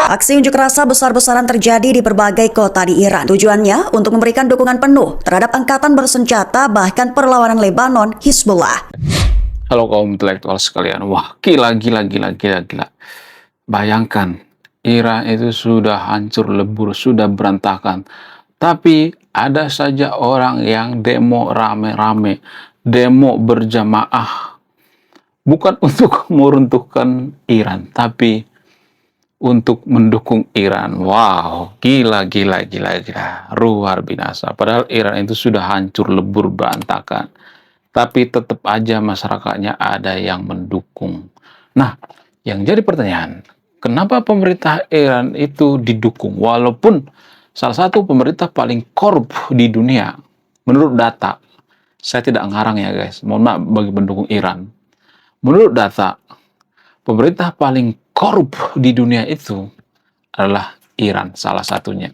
Aksi unjuk rasa besar-besaran terjadi di berbagai kota di Iran. Tujuannya untuk memberikan dukungan penuh terhadap angkatan bersenjata bahkan perlawanan Lebanon, Hizbullah. Halo kaum intelektual sekalian, wah gila. Bayangkan, Iran itu sudah hancur lebur, sudah berantakan. Tapi ada saja orang yang demo rame-rame, demo berjamaah. Bukan untuk meruntuhkan Iran, tapi untuk mendukung Iran. Wow, gila. Luar binasa. Padahal Iran itu sudah hancur lebur berantakan. Tapi tetap aja masyarakatnya ada yang mendukung. Nah, yang jadi pertanyaan, kenapa pemerintah Iran itu didukung? Walaupun salah satu pemerintah paling korup di dunia, menurut data, saya tidak ngarang ya guys, mohon maaf bagi pendukung Iran. Menurut data, pemerintah paling korup di dunia itu adalah Iran, salah satunya.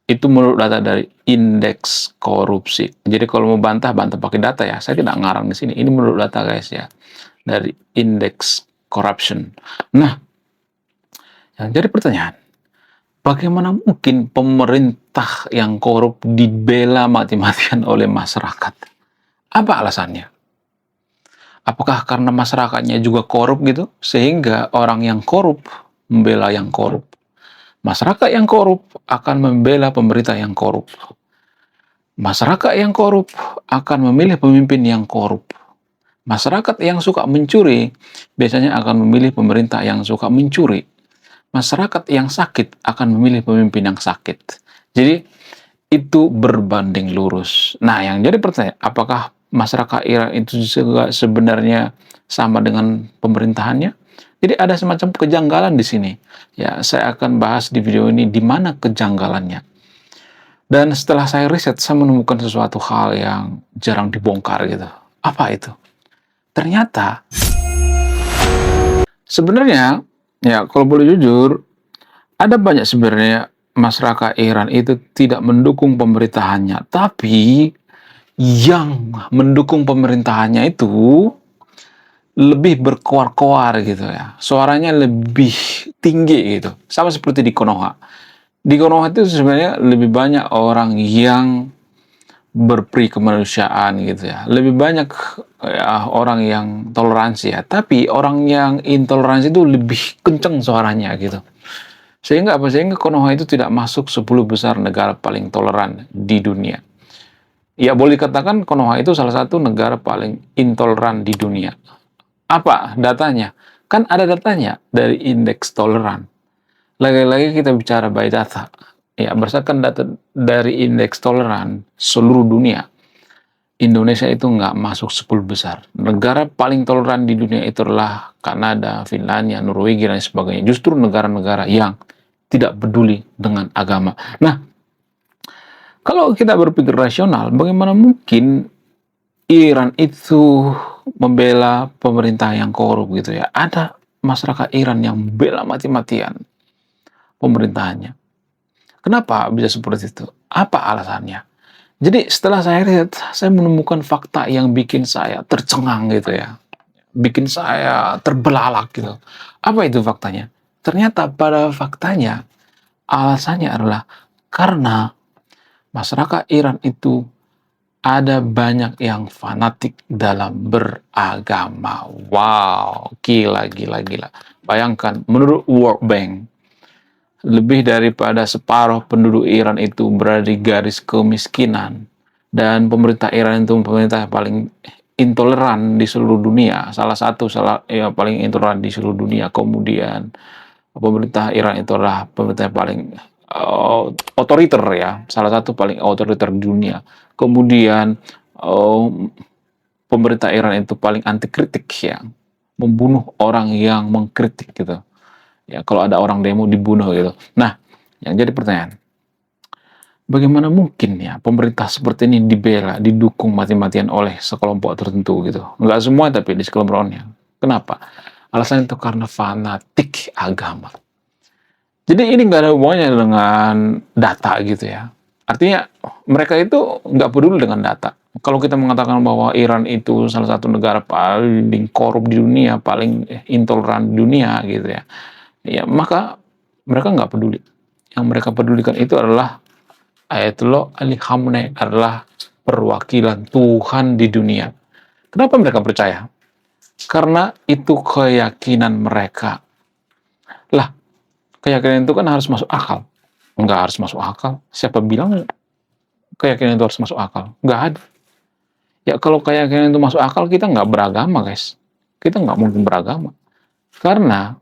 Itu menurut data dari indeks korupsi. Jadi kalau mau bantah pakai data ya. Saya tidak ngarang di sini. Ini menurut data guys ya, dari indeks corruption. Nah, yang jadi pertanyaan, bagaimana mungkin pemerintah yang korup dibela mati-matian oleh masyarakat? Apa alasannya? Apakah karena masyarakatnya juga korup gitu, sehingga orang yang korup membela yang korup? Masyarakat yang korup akan membela pemerintah yang korup. Masyarakat yang korup akan memilih pemimpin yang korup. Masyarakat yang suka mencuri biasanya akan memilih pemerintah yang suka mencuri. Masyarakat yang sakit akan memilih pemimpin yang sakit. Jadi itu berbanding lurus. Nah, yang jadi pertanyaan, apakah masyarakat Iran itu juga sebenarnya sama dengan pemerintahannya? Jadi ada semacam kejanggalan di sini. Ya, saya akan bahas di video ini di mana kejanggalannya. Dan setelah saya riset, saya menemukan sesuatu hal yang jarang dibongkar gitu. Apa itu? Ternyata sebenarnya, ya kalau boleh jujur, ada banyak sebenarnya masyarakat Iran itu tidak mendukung pemerintahannya, tapi yang mendukung pemerintahannya itu lebih berkoar-koar gitu ya. Suaranya lebih tinggi gitu. Sama seperti di Konoha. Di Konoha itu sebenarnya lebih banyak orang yang berperi kemanusiaan gitu ya. Lebih banyak ya, orang yang toleransi ya. Tapi orang yang intoleransi itu lebih kenceng suaranya gitu. Sehingga apa? Sehingga Konoha itu tidak masuk 10 besar negara paling toleran di dunia. Ya boleh dikatakan Konoha itu salah satu negara paling intoleran di dunia. Apa datanya? Kan ada datanya dari indeks toleran. Lagi-lagi kita bicara by data. Ya, berdasarkan data dari indeks toleran seluruh dunia, Indonesia itu nggak masuk 10 besar. Negara paling toleran di dunia itu adalah Kanada, Finlandia, Norwegia, dan sebagainya. Justru negara-negara yang tidak peduli dengan agama. Nah, kalau kita berpikir rasional, bagaimana mungkin Iran itu membela pemerintah yang korup gitu ya? Ada masyarakat Iran yang bela mati-matian pemerintahannya. Kenapa bisa seperti itu? Apa alasannya? Jadi setelah saya lihat, saya menemukan fakta yang bikin saya tercengang gitu ya. Bikin saya terbelalak gitu. Apa itu faktanya? Ternyata pada faktanya, alasannya adalah karena masyarakat Iran itu ada banyak yang fanatik dalam beragama. Wow, gila. Bayangkan, menurut World Bank, lebih daripada separuh penduduk Iran itu berada di garis kemiskinan. Dan pemerintah Iran itu pemerintah yang paling intoleran di seluruh dunia. Paling intoleran di seluruh dunia. Kemudian pemerintah Iran itu adalah pemerintah yang paling otoriter ya. Salah satu paling otoriter di dunia. Kemudian pemerintah Iran itu paling anti kritik ya. Membunuh orang yang mengkritik gitu. Ya, kalau ada orang demo dibunuh gitu. Nah, yang jadi pertanyaan, bagaimana mungkin ya pemerintah seperti ini dibela, didukung mati-matian oleh sekelompok tertentu gitu? Enggak semua tapi di sekelompoknya. Kenapa? Alasan itu karena fanatik agama. Jadi ini nggak ada hubungannya dengan data gitu ya. Artinya mereka itu nggak peduli dengan data. Kalau kita mengatakan bahwa Iran itu salah satu negara paling korup di dunia, paling intoleran di dunia gitu ya, ya maka mereka nggak peduli. Yang mereka pedulikan itu adalah Ayatollah Ali Khamenei adalah perwakilan Tuhan di dunia. Kenapa mereka percaya? Karena itu keyakinan mereka. Lah, keyakinan itu kan harus masuk akal. Nggak harus masuk akal. Siapa bilang keyakinan itu harus masuk akal? Nggak ada. Ya kalau keyakinan itu masuk akal, kita nggak beragama, guys. Kita nggak mungkin beragama. Karena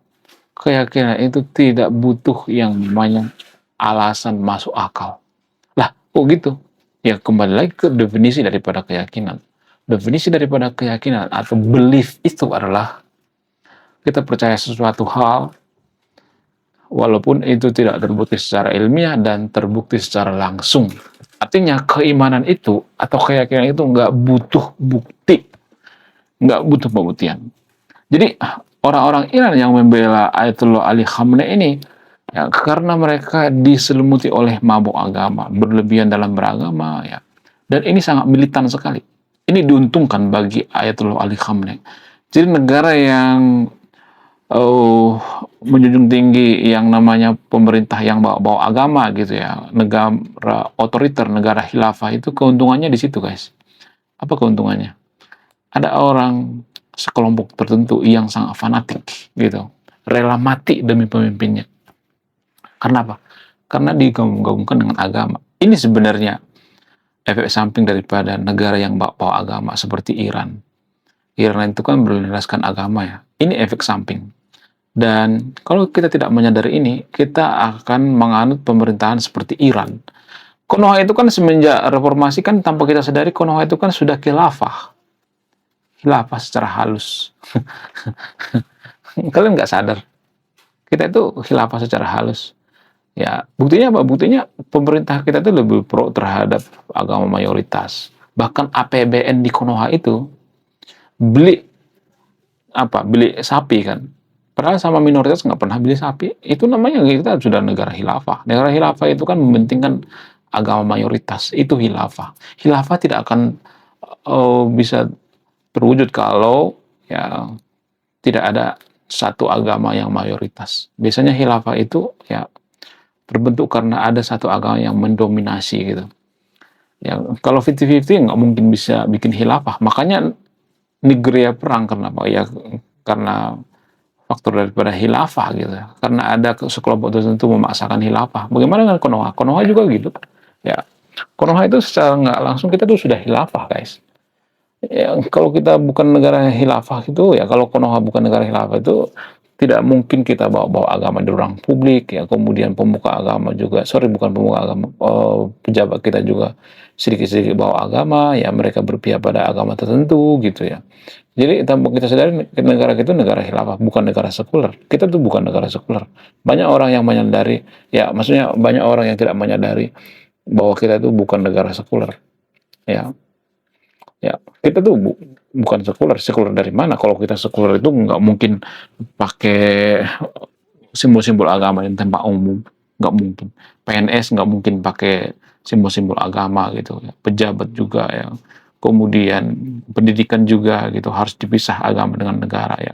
keyakinan itu tidak butuh yang namanya alasan masuk akal. Lah, kok gitu? Ya kembali lagi ke definisi daripada keyakinan. Definisi daripada keyakinan atau belief itu adalah kita percaya sesuatu hal walaupun itu tidak terbukti secara ilmiah dan terbukti secara langsung. Artinya keimanan itu atau keyakinan itu nggak butuh bukti, nggak butuh pembuktian. Jadi orang-orang Iran yang membela Ayatollah Ali Khamenei ini ya, karena mereka diselimuti oleh mabuk agama, berlebihan dalam beragama ya. Dan ini sangat militan sekali. Ini diuntungkan bagi Ayatollah Ali Khamenei. Jadi negara yang menjunjung tinggi yang namanya pemerintah yang bawa agama gitu ya, negara otoriter, negara khilafah itu keuntungannya di situ, guys. Apa keuntungannya? Ada orang sekelompok tertentu yang sangat fanatik gitu, rela mati demi pemimpinnya. Karena apa? Karena digabung-gabungkan dengan agama. Ini sebenarnya efek samping daripada negara yang bawa agama seperti Iran. Iran itu kan berlandaskan agama ya. Ini efek samping. Dan kalau kita tidak menyadari ini, kita akan menganut pemerintahan seperti Iran. Konoha itu kan semenjak reformasi kan tanpa kita sadari Konoha itu kan sudah khilafah. Khilafah secara halus. Kalian nggak sadar. Kita itu khilafah secara halus. Ya, buktinya apa? Buktinya pemerintah kita itu lebih pro terhadap agama mayoritas. Bahkan APBN di Konoha itu beli sapi kan. Padahal sama minoritas nggak pernah beli sapi. Itu namanya kita sudah negara khilafah. Negara khilafah itu kan mementingkan agama mayoritas. Itu khilafah. Khilafah tidak akan bisa terwujud kalau ya tidak ada satu agama yang mayoritas. Biasanya khilafah itu ya terbentuk karena ada satu agama yang mendominasi gitu. Ya, kalau 50-50 nggak mungkin bisa bikin khilafah. Makanya Nigeria perang kenapa? Ya karena faktor daripada khilafah gitu. Karena ada sekelompok tertentu memaksakan khilafah. Bagaimana dengan Konoha? Konoha juga gitu. Ya, Konoha itu secara nggak langsung kita tuh sudah khilafah, guys. Ya, kalau kita bukan negara khilafah itu, ya kalau Konoha bukan negara khilafah itu tidak mungkin kita bawa agama di ruang publik ya. Kemudian pemuka agama juga, bukan pemuka agama, pejabat kita juga sedikit-sedikit bawa agama ya, mereka berpihak pada agama tertentu gitu ya. Jadi tanpa kita sadari negara kita negara khilafah, bukan negara sekuler. Kita tuh bukan negara sekuler. Banyak orang yang menyadari, ya maksudnya banyak orang yang tidak menyadari bahwa kita itu bukan negara sekuler. Ya, ya kita tuh bukan sekuler. Sekuler dari mana? Kalau kita sekuler itu nggak mungkin pakai simbol-simbol agama di tempat umum, nggak mungkin. PNS nggak mungkin pakai simbol-simbol agama gitu. Pejabat juga ya. Kemudian pendidikan juga gitu harus dipisah agama dengan negara ya.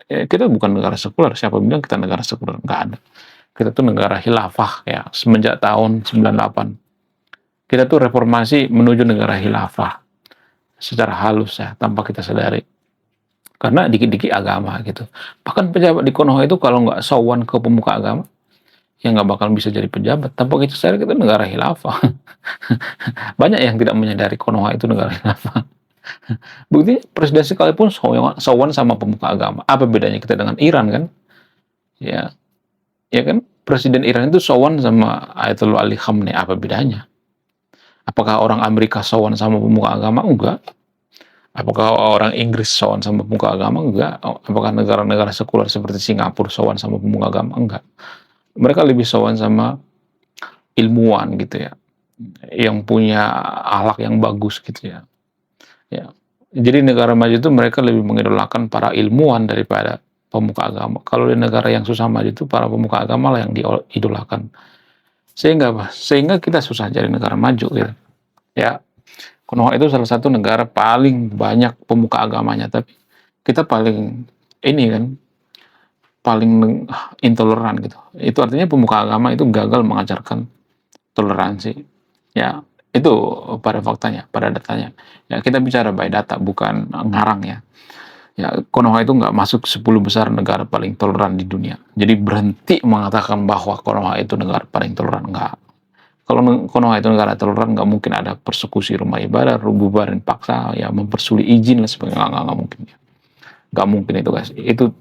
Kita bukan negara sekuler. Siapa bilang kita negara sekuler? Nggak ada. Kita tuh negara khilafah ya semenjak tahun 98. Kita tuh reformasi menuju negara khilafah secara halus ya tanpa kita sadari. Karena dikit-dikit agama gitu. Bahkan pejabat di Konoha itu kalau nggak sowan ke pemuka agama, ya nggak bakal bisa jadi pejabat. Tanpa kita sadari kita negara khilafah. Banyak yang tidak menyadari Konoha itu negara khilafah. Bukti presiden sekalipun sowan sama pemuka agama. Apa bedanya kita dengan Iran kan? Ya, ya kan presiden Iran itu sowan sama Ayatollah Ali Khamenei. Apa bedanya? Apakah orang Amerika sowan sama pemuka agama? Enggak. Apakah orang Inggris sowan sama pemuka agama? Enggak. Apakah negara-negara sekuler seperti Singapura sowan sama pemuka agama? Enggak. Mereka lebih sowan sama ilmuwan gitu ya, yang punya akhlak yang bagus gitu ya. Ya. Jadi negara maju itu mereka lebih mengidolakan para ilmuwan daripada pemuka agama. Kalau di negara yang susah maju itu para pemuka agama lah yang diidolakan. Sehingga apa? Sehingga kita susah jadi negara maju gitu. Ya, Konoha itu salah satu negara paling banyak pemuka agamanya, tapi kita paling ini kan paling intoleran gitu. Itu artinya pemuka agama itu gagal mengajarkan toleransi. Ya, itu pada faktanya, pada datanya. Ya, kita bicara by data, bukan ngarang ya. Ya, Konoha itu nggak masuk 10 besar negara paling toleran di dunia. Jadi berhenti mengatakan bahwa Konoha itu negara paling toleran. Nggak. Kalau Konoha itu negara toleran, nggak mungkin ada persekusi rumah ibadah, bubarin paksa, ya mempersulit izin dan sebagainya. Nggak mungkin. Nggak mungkin itu guys. Itu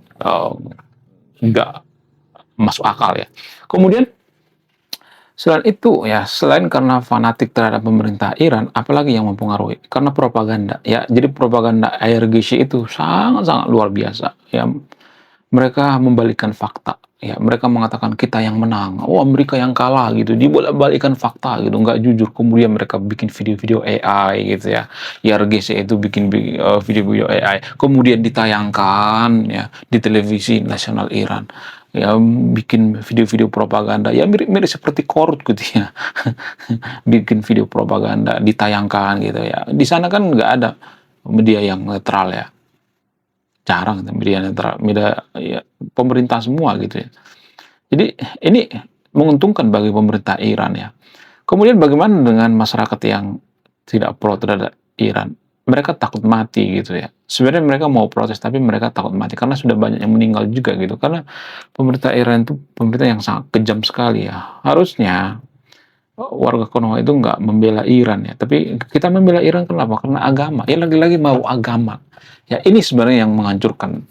nggak masuk akal ya. Kemudian selain itu ya, selain karena fanatik terhadap pemerintah Iran, apalagi yang mempengaruhi? Karena propaganda. Ya, jadi propaganda IRGC itu sangat-sangat luar biasa. Ya, mereka membalikkan fakta. Ya, mereka mengatakan kita yang menang. Oh, Amerika yang kalah gitu. Dibolak-balikkan fakta gitu, nggak jujur. Kemudian mereka bikin video-video AI gitu ya. IRGC itu bikin video-video AI. Kemudian ditayangkan ya di televisi nasional Iran. Ya, bikin video-video propaganda. Ya, mirip-mirip seperti Korut gitu ya. Bikin video propaganda, ditayangkan gitu ya. Di sana kan nggak ada media yang netral ya. Jarang media netral, media ya, pemerintah semua gitu ya. Jadi ini menguntungkan bagi pemerintah Iran ya. Kemudian bagaimana dengan masyarakat yang tidak pro terhadap Iran? Mereka takut mati gitu ya. Sebenarnya mereka mau protes tapi mereka takut mati karena sudah banyak yang meninggal juga gitu. Karena pemerintah Iran itu pemerintah yang sangat kejam sekali ya. Harusnya warga Konoha itu nggak membela Iran ya. Tapi kita membela Iran kenapa? Karena agama. Ya lagi-lagi mau agama. Ya ini sebenarnya yang menghancurkan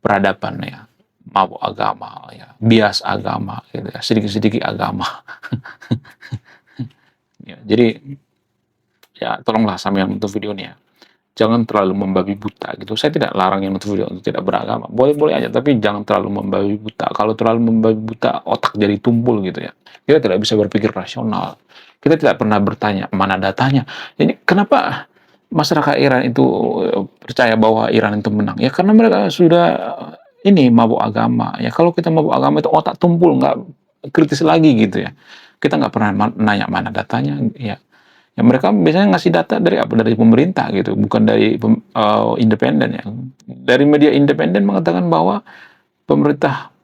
peradaban ya. Mau agama ya, bias agama gitu ya, sedikit-sedikit agama. Ya, jadi ya tolonglah sama yang nonton video ini ya. Jangan terlalu membabi buta gitu. Saya tidak larang yang nonton video untuk tidak beragama. Boleh-boleh aja, tapi jangan terlalu membabi buta. Kalau terlalu membabi buta, otak jadi tumpul gitu ya. Kita tidak bisa berpikir rasional. Kita tidak pernah bertanya, mana datanya. Jadi kenapa masyarakat Iran itu percaya bahwa Iran itu menang? Ya karena mereka sudah ini mabuk agama. Ya kalau kita mabuk agama itu otak tumpul, nggak kritis lagi gitu ya. Kita nggak pernah nanya mana datanya. Ya mereka biasanya ngasih data dari apa? Dari pemerintah gitu, bukan dari independen ya. Dari media independen mengatakan bahwa pemerintah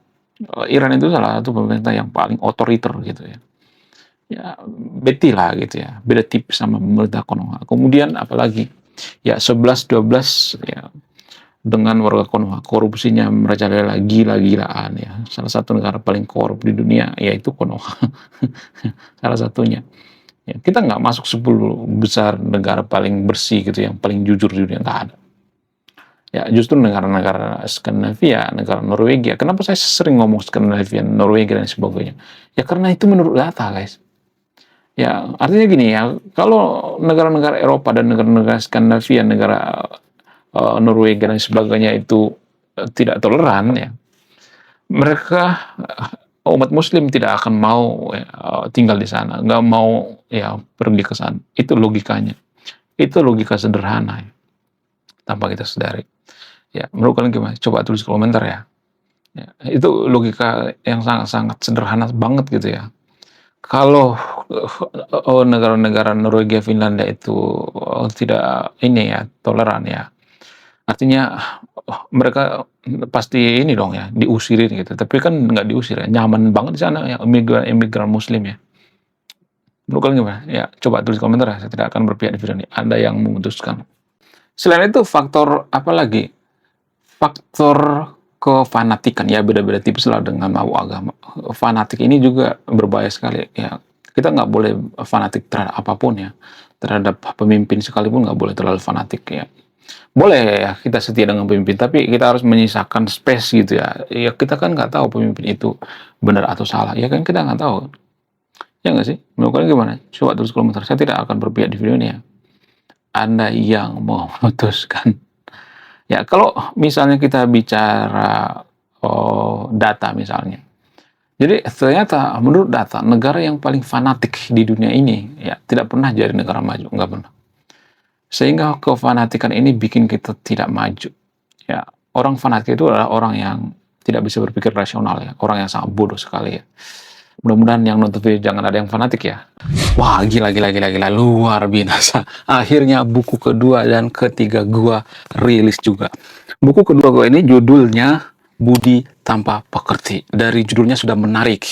Iran itu salah satu pemerintah yang paling otoriter gitu ya. Ya beti lah gitu ya. Beda tipis sama pemerintah Konoha. Kemudian apalagi ya 11-12 ya dengan warga Konoha, korupsinya merajalela gila-gilaan ya. Salah satu negara paling korup di dunia yaitu Konoha. Salah satunya. Ya, kita nggak masuk 10 besar negara paling bersih gitu, yang paling jujur di dunia, nggak ada. Ya justru negara-negara Skandinavia, negara Norwegia. Kenapa saya sering ngomong Skandinavia, Norwegia dan sebagainya? Ya karena itu menurut data guys. Ya artinya gini ya, kalau negara-negara Eropa dan negara-negara Skandinavia, negara Norwegia dan sebagainya itu tidak toleran ya, mereka umat Muslim tidak akan mau ya, tinggal di sana, nggak mau ya pergi ke sana. Itu logikanya. Itu logika sederhana ya, tanpa kita sadari. Ya, menurut kalian gimana? Coba tulis komentar ya. Ya, itu logika yang sangat-sangat sederhana banget gitu ya. Kalau negara-negara Norwegia, Finlandia itu tidak ini ya toleran ya, artinya mereka pasti ini dong ya diusirin gitu. Tapi kan nggak diusir ya, nyaman banget di sana ya imigran Muslim ya. Menurut kalian gimana? Ya coba tulis komentar ya. Saya tidak akan berpihak di video ini. Anda yang memutuskan. Selain itu faktor apa lagi? Faktor kefanatikan ya, beda-beda tipis lah dengan mau agama. Fanatik ini juga berbahaya sekali ya. Kita nggak boleh fanatik terhadap apapun ya. Terhadap pemimpin sekalipun nggak boleh terlalu fanatik ya. Boleh ya kita setia dengan pemimpin, tapi kita harus menyisakan space gitu ya. Ya kita kan nggak tahu pemimpin itu benar atau salah. Ya kan kita nggak tahu. Ya nggak sih? Menurut kalian gimana? Coba tulis komentar. Saya tidak akan berpihak di video ini ya. Anda yang memutuskan. Ya kalau misalnya kita bicara data misalnya. Jadi ternyata menurut data negara yang paling fanatik di dunia ini ya tidak pernah jadi negara maju, nggak pernah. Sehingga kefanatikan ini bikin kita tidak maju. Ya, orang fanatik itu adalah orang yang tidak bisa berpikir rasional ya, orang yang sangat bodoh sekali ya. Mudah-mudahan yang nonton video jangan ada yang fanatik ya. Wah, gila, luar biasa. Akhirnya buku kedua dan ketiga gua rilis juga. Buku kedua gua ini judulnya Budi Tanpa Pekerti. Dari judulnya sudah menarik.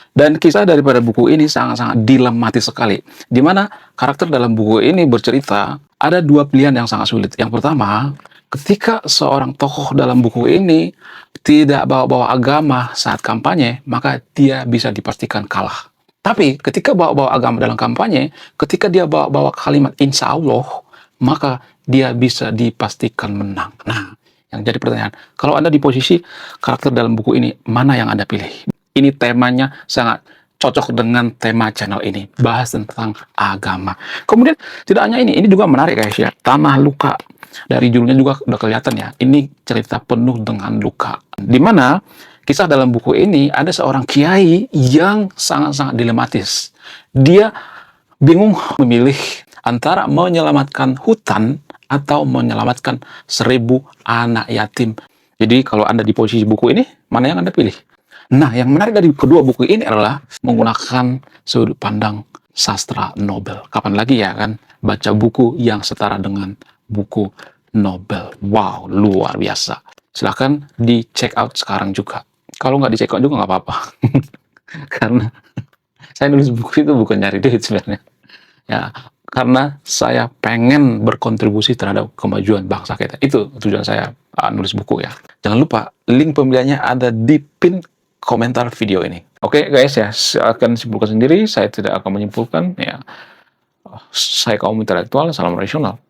Dan kisah daripada buku ini sangat-sangat dilematis sekali. Di mana karakter dalam buku ini bercerita ada dua pilihan yang sangat sulit. Yang pertama, ketika seorang tokoh dalam buku ini tidak bawa-bawa agama saat kampanye, maka dia bisa dipastikan kalah. Tapi ketika bawa-bawa agama dalam kampanye, ketika dia bawa-bawa kalimat insya Allah, maka dia bisa dipastikan menang. Nah, yang jadi pertanyaan, kalau Anda di posisi karakter dalam buku ini, mana yang Anda pilih? Ini temanya sangat cocok dengan tema channel ini, bahas tentang agama. Kemudian tidak hanya ini juga menarik guys ya, Tanah Luka. Dari judulnya juga udah kelihatan ya, ini cerita penuh dengan luka. Di mana kisah dalam buku ini ada seorang kiai yang sangat-sangat dilematis. Dia bingung memilih antara menyelamatkan hutan atau menyelamatkan 1000 anak yatim. Jadi kalau Anda di posisi buku ini, mana yang Anda pilih? Nah, yang menarik dari kedua buku ini adalah menggunakan sudut pandang sastra Nobel. Kapan lagi ya kan baca buku yang setara dengan buku Nobel. Wow, luar biasa. Silahkan di check out sekarang juga. Kalau nggak di check out juga nggak apa-apa. Karena saya nulis buku itu bukan nyari duit sebenarnya. Ya, karena saya pengen berkontribusi terhadap kemajuan bangsa kita. Itu tujuan saya nulis buku ya. Jangan lupa, link pembeliannya ada di pin komentar video ini. Oke guys ya, saya akan simpulkan sendiri. Saya tidak akan menyimpulkan ya. Saya kaum intelektual, salam rasional.